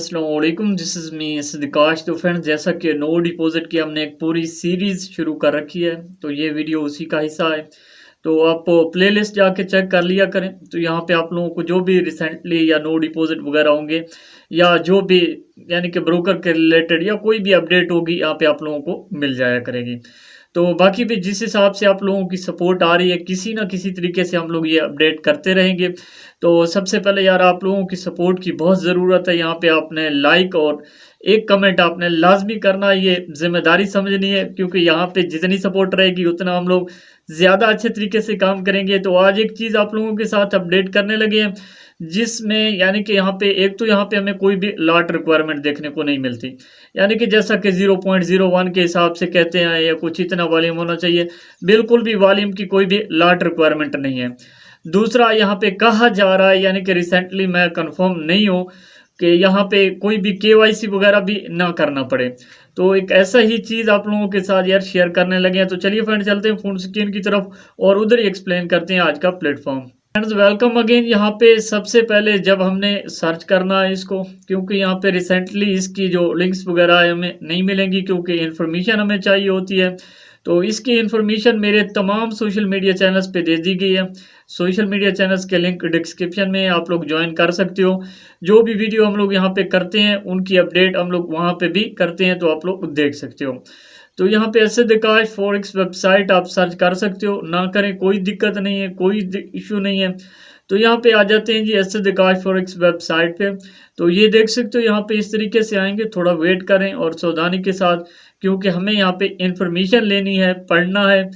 अस्सलाम वालेकुम, this is me सिद्दिकाश। तो फ्रेंड्स, जैसा कि नो डिपॉज़िट की हमने एक पूरी सीरीज़ शुरू कर रखी है, तो ये वीडियो उसी का हिस्सा है। तो आप प्लेलिस्ट जाके चेक कर लिया करें। तो यहाँ पे आप लोगों को जो भी रिसेंटली या नो डिपॉज़िट वगैरह होंगे या जो भी यानी कि ब्रोकर के रिलेटेड या कोई भी अपडेट होगी, यहाँ पे आप लोगों को मिल जाया करेगी। तो बाकी भी जिस हिसाब से आप लोगों की सपोर्ट आ रही है, किसी न किसी तरीके से हम लोग ये अपडेट करते रहेंगे। तो सबसे पहले यार आप लोगों की सपोर्ट की बहुत ज़रूरत है। यहाँ पे आपने लाइक और एक कमेंट आपने लाज़मी करना, ये ज़िम्मेदारी समझनी है, क्योंकि यहाँ पे जितनी सपोर्ट रहेगी उतना हम लोग ज़्यादा अच्छे तरीके से काम करेंगे। तो आज एक चीज़ आप लोगों के साथ अपडेट करने लगे हैं, जिसमें यानी कि यहाँ पे एक तो यहाँ पे हमें कोई भी लॉट रिक्वायरमेंट देखने को नहीं मिलती। यानी कि जैसा कि 0.01 के हिसाब से कहते हैं या कुछ इतना वॉल्यूम होना चाहिए, बिल्कुल भी वॉल्यूम की कोई भी लॉट रिक्वायरमेंट नहीं है। दूसरा यहाँ पे कहा जा रहा है, यानी कि रिसेंटली मैं कंफर्म नहीं हूँ कि यहाँ पे कोई भी केवाईसी वगैरह भी ना करना पड़े। तो एक ऐसा ही चीज़ आप लोगों के साथ यार शेयर करने लगे हैं। तो चलिए फ्रेंड, चलते हैं फोन स्क्रीन की तरफ और उधर ही एक्सप्लेन करते हैं आज का प्लेटफॉर्म। Friends, welcome again. यहाँ पे सबसे पहले जब हमने सर्च करना है इसको, क्योंकि यहाँ पे रिसेंटली इसकी जो लिंक्स वगैरह है हमें नहीं मिलेंगी, क्योंकि इन्फॉर्मेशन हमें चाहिए होती है। तो इसकी इन्फॉर्मेशन मेरे तमाम सोशल मीडिया चैनल्स पे दे दी गई है। सोशल मीडिया चैनल्स के लिंक डिस्क्रिप्शन में आप लोग ज्वाइन कर सकते हो। जो भी वीडियो हम लोग यहाँ पे करते हैं उनकी अपडेट हम लोग वहाँ पे भी करते हैं, तो आप लोग देख सकते हो। तो यहाँ पे सिद्दिकाश फॉरेक्स वेबसाइट आप सर्च कर सकते हो, ना करें कोई दिक्कत नहीं है, कोई इशू नहीं है। तो यहाँ पे आ जाते हैं जी सिद्दिकाश फॉरेक्स वेबसाइट पे। तो ये देख सकते हो, यहाँ पे इस तरीके से आएंगे, थोड़ा वेट करें और सावधानी के साथ, क्योंकि हमें यहाँ पे इंफॉर्मेशन लेनी है, पढ़ना है।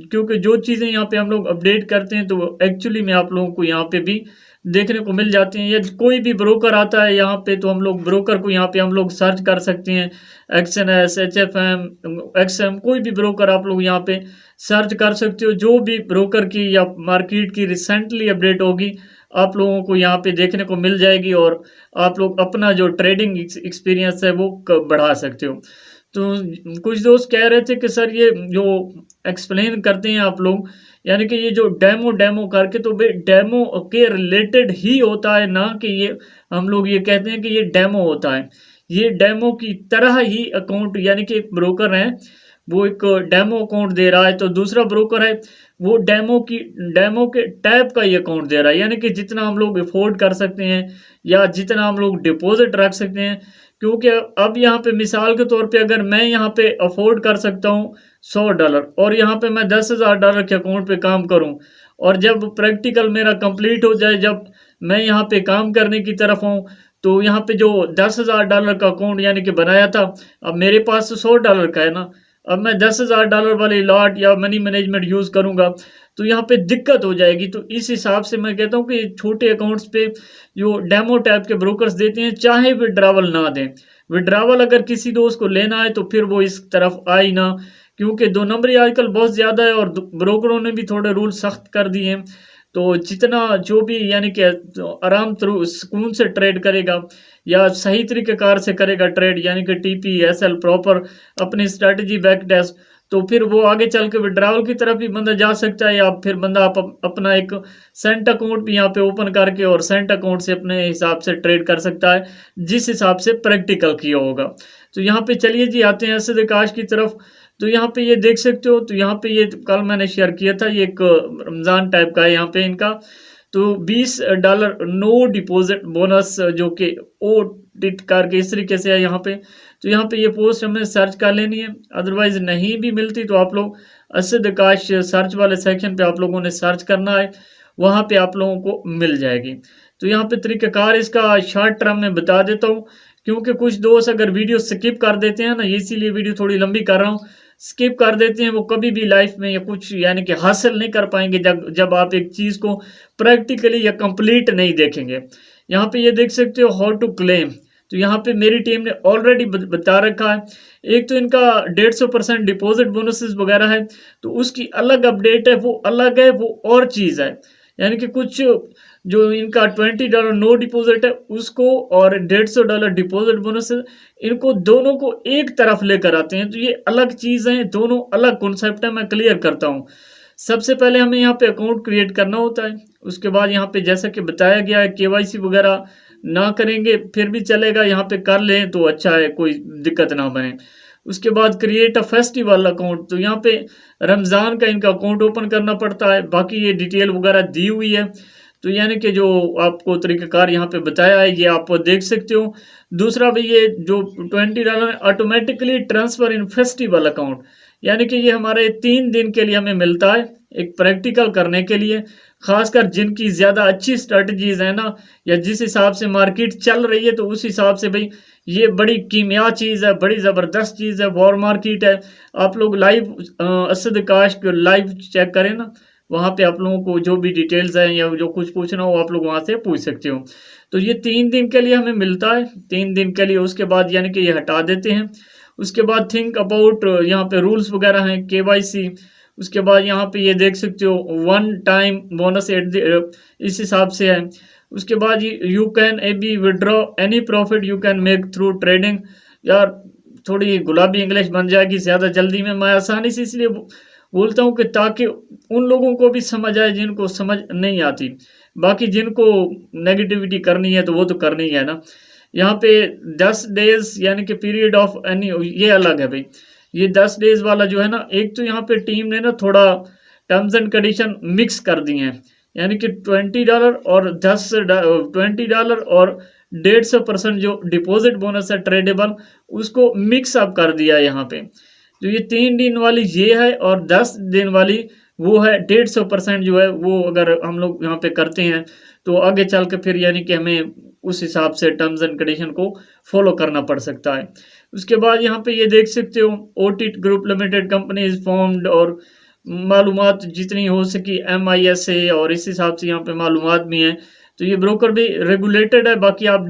क्योंकि जो चीज़ें यहाँ पे हम लोग अपडेट करते हैं तो एक्चुअली में आप लोगों को यहाँ पे भी देखने को मिल जाती हैं। या कोई भी ब्रोकर आता है यहाँ पे, तो हम लोग ब्रोकर को यहाँ पे हम लोग सर्च कर सकते हैं। एक्सएनएस, एचएफएम, एक्सएम, कोई भी ब्रोकर आप लोग यहाँ पे सर्च कर सकते हो। जो भी ब्रोकर की या मार्केट की रिसेंटली अपडेट होगी, आप लोगों को यहाँ पे देखने को मिल जाएगी और आप लोग अपना जो ट्रेडिंग एक्सपीरियंस है वो बढ़ा सकते हो। तो कुछ दोस्त कह रहे थे कि सर ये जो एक्सप्लेन करते हैं आप लोग, यानी कि ये जो डेमो करके, तो भाई डेमो के रिलेटेड ही होता है, ना कि ये हम लोग ये कहते हैं कि ये डेमो होता है। ये डेमो की तरह ही अकाउंट, यानी कि एक ब्रोकर है वो एक डेमो अकाउंट दे रहा है, तो दूसरा ब्रोकर है वो डेमो के टाइप का ये अकाउंट दे रहा है। यानी कि जितना हम लोग अफोर्ड कर सकते हैं या जितना हम लोग डिपॉजिट रख सकते हैं। क्योंकि अब यहाँ पे मिसाल के तौर पे अगर मैं यहाँ पे अफोर्ड कर सकता हूँ $100 और यहाँ पे मैं $10,000 के अकाउंट पे काम करूँ, और जब प्रैक्टिकल मेरा कंप्लीट हो जाए, जब मैं यहाँ पे काम करने की तरफ हूँ, तो यहाँ पे जो $10,000 का अकाउंट यानी कि बनाया था, अब मेरे पास तो $100 का है ना। अब मैं $10,000 वाली लॉट या मनी मैनेजमेंट यूज़ करूँगा तो यहाँ पे दिक्कत हो जाएगी। तो इस हिसाब से मैं कहता हूँ कि छोटे अकाउंट्स पे जो डेमो टाइप के ब्रोकर्स देते हैं, चाहे विड्रावल ना दें। विड्रावल अगर किसी दोस्त को लेना है तो फिर वो इस तरफ आए ना, क्योंकि 2 नंबरी आजकल बहुत ज़्यादा है और ब्रोकरों ने भी थोड़े रूल सख्त कर दिए हैं। तो जितना जो भी यानी कि आराम सुकून से ट्रेड करेगा या सही तरीक़ेकार से करेगा ट्रेड, यानी कि टीपी, एसएल प्रॉपर अपनी स्ट्रैटेजी बैक टेस्ट, तो फिर वो आगे चल के विड्रॉवल की तरफ भी बंदा जा सकता है। या फिर बंदा अपना एक सेंट अकाउंट भी यहाँ पे ओपन करके और सेंट अकाउंट से अपने हिसाब से ट्रेड कर सकता है, जिस हिसाब से प्रैक्टिकल किया होगा। तो यहाँ पे चलिए जी आते हैं सिद्दिकाश की तरफ। तो यहाँ पे ये देख सकते हो, तो यहाँ पे ये कल मैंने शेयर किया था, ये एक रमज़ान टाइप का है यहाँ पे इनका। तो $20 नो डिपॉजिट बोनस जो कि ऑडिट करके इस तरीके से है यहाँ पे। तो यहाँ पे ये पोस्ट हमें सर्च कर लेनी है, अदरवाइज नहीं भी मिलती तो आप लोग सिद्दिकाश सर्च वाले सेक्शन पे आप लोगों ने सर्च करना है, वहाँ पे आप लोगों को मिल जाएगी। तो यहाँ पे तरीक़ाकार इसका शॉर्ट टर्म में बता देता हूँ, क्योंकि कुछ दोस्त अगर वीडियो स्किप कर देते हैं ना, इसीलिए वीडियो थोड़ी लंबी कर रहा हूँ, स्किप कर देते हैं, वो कभी भी लाइफ में या कुछ यानी कि हासिल नहीं कर पाएंगे जब आप एक चीज़ को प्रैक्टिकली या कंप्लीट नहीं देखेंगे। यहाँ पे ये देख सकते हो हाउ टू क्लेम। तो यहाँ पे मेरी टीम ने ऑलरेडी बता रखा है। एक तो इनका 150% डिपॉजिट बोनसेस वगैरह है, तो उसकी अलग अपडेट है, वो अलग है, वो और चीज़ है। यानी कि कुछ जो इनका $20 नो डिपॉजिट है उसको और $150 डिपॉजिट बोनस, इनको दोनों को एक तरफ लेकर आते हैं। तो ये अलग चीज़ हैं, दोनों अलग कॉन्सेप्ट है। मैं क्लियर करता हूँ। सबसे पहले हमें यहाँ पे अकाउंट क्रिएट करना होता है। उसके बाद यहाँ पे जैसा कि बताया गया है केवाईसी वगैरह ना करेंगे फिर भी चलेगा, यहाँ पे कर लें तो अच्छा है, कोई दिक्कत ना बने। उसके बाद क्रिएट अ फेस्टिवल अकाउंट, तो यहाँ पे रमज़ान का इनका अकाउंट ओपन करना पड़ता है, बाकी ये डिटेल वगैरह दी हुई है। तो यानी कि जो आपको तरीक़ाकार यहाँ पे बताया है ये आप देख सकते हो। दूसरा भी ये जो $20 ऑटोमेटिकली ट्रांसफ़र इन फेस्टिवल अकाउंट, यानी कि ये हमारे 3 दिन के लिए हमें मिलता है एक प्रैक्टिकल करने के लिए। ख़ासकर जिनकी ज़्यादा अच्छी स्ट्रैटेजीज़ हैं ना, या जिस हिसाब से मार्केट चल रही है तो उस हिसाब से भाई ये बड़ी कीमिया चीज़ है, बड़ी ज़बरदस्त चीज़ है, वॉर मार्केट है। आप लोग लाइव असद काश को लाइव चेक करें ना, वहाँ पे आप लोगों को जो भी डिटेल्स हैं या जो कुछ पूछना हो आप लोग वहाँ से पूछ सकते हो। तो ये 3 दिन के लिए हमें मिलता है, 3 दिन के लिए, उसके बाद यानी कि ये हटा देते हैं। उसके बाद थिंक अबाउट, यहाँ पे रूल्स वगैरह हैं, केवाईसी। उसके बाद यहाँ पे ये देख सकते हो one time bonus at the इस हिसाब से है। उसके बाद you can be withdraw any profit you can make through trading. यार थोड़ी गुलाबी इंग्लिश बन जाएगी ज़्यादा जल्दी में, मैं आसानी से इसलिए बोलता हूँ कि ताकि उन लोगों को भी समझ आए जिनको समझ नहीं आती। बाकी जिनको नेगेटिविटी करनी है तो वो तो करनी है ना। यहाँ पे 10 डेज़ यानी कि पीरियड ऑफ एनी, ये अलग है भाई। ये 10 डेज़ वाला जो है ना, एक तो यहाँ पे टीम ने ना थोड़ा टर्म्स एंड कंडीशन मिक्स कर दी हैं, यानी कि $20 और $20 और 150% जो डिपॉजिट बोनस है ट्रेडेबल, उसको मिक्स अप कर दिया है यहाँ पे। तो ये 3 दिन वाली ये है और 10 दिन वाली वो है। 150% जो है वो अगर हम लोग यहाँ पे करते हैं तो आगे चल के फिर यानी कि हमें उस हिसाब से टर्म्स एंड कंडीशन को फॉलो करना पड़ सकता है। उसके बाद यहाँ पे ये देख सकते हो ओटिट group limited company is formed, और मालूमात जितनी हो सकी MISA, और इस हिसाब से यहाँ पे मालूमात भी हैं। तो ये ब्रोकर भी रेगुलेटेड है। बाकी आप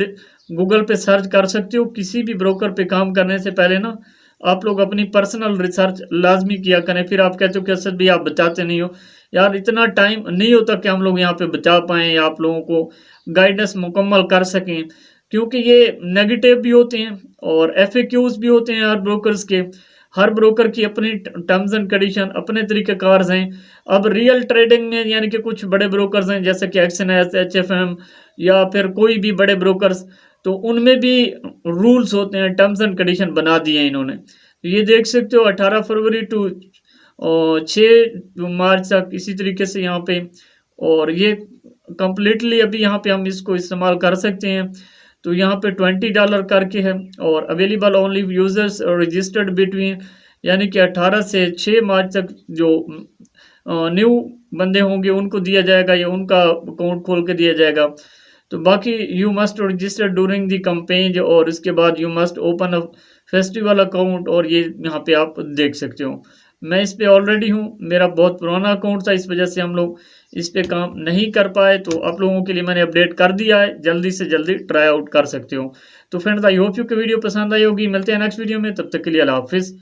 गूगल पे सर्च कर सकते हो। किसी भी ब्रोकर पे काम करने से पहले ना आप लोग अपनी पर्सनल रिसर्च लाजमी किया करें। फिर आप कहते हो कि असद भी आप बताते नहीं हो। यार इतना टाइम नहीं होता कि हम लोग यहाँ पे बता पाएँ या आप लोगों को गाइडेंस मुकम्मल कर सकें, क्योंकि ये नेगेटिव भी होते हैं और FAQs भी होते हैं हर ब्रोकर्स के। हर ब्रोकर की अपनी टर्म्स एंड कंडीशन, अपने तरीक़ेकार हैं। अब रियल ट्रेडिंग में यानी कि कुछ बड़े ब्रोकर्स हैं जैसे कि XNS, HFM या फिर कोई भी बड़े ब्रोकर्स, तो उनमें भी रूल्स होते हैं, टर्म्स एंड कंडीशन बना दिए हैं इन्होंने। तो ये देख सकते हो 18 फरवरी टू 6 मार्च तक इसी तरीके से यहाँ पे, और ये कम्प्लीटली अभी यहाँ पे हम इसको इस्तेमाल कर सकते हैं। तो यहाँ पे $20 करके है और available only users registered between, यानी कि 18 से 6 मार्च तक जो न्यू बंदे होंगे उनको दिया जाएगा या उनका अकाउंट खोल के दिया जाएगा। तो बाकी you must register during the campaign, और इसके बाद you must open a festival account, और ये यहाँ पे आप देख सकते हो। मैं इस पे ऑलरेडी हूँ, मेरा बहुत पुराना अकाउंट था, इस वजह से हम लोग इस पे काम नहीं कर पाए। तो आप लोगों के लिए मैंने अपडेट कर दिया है, जल्दी से जल्दी ट्राई आउट कर सकते हो। तो फ्रेंड्स आई होप यू कि वीडियो पसंद आई होगी। मिलते हैं नेक्स्ट वीडियो में, तब तक के लिए अल्लाह हाफिज़।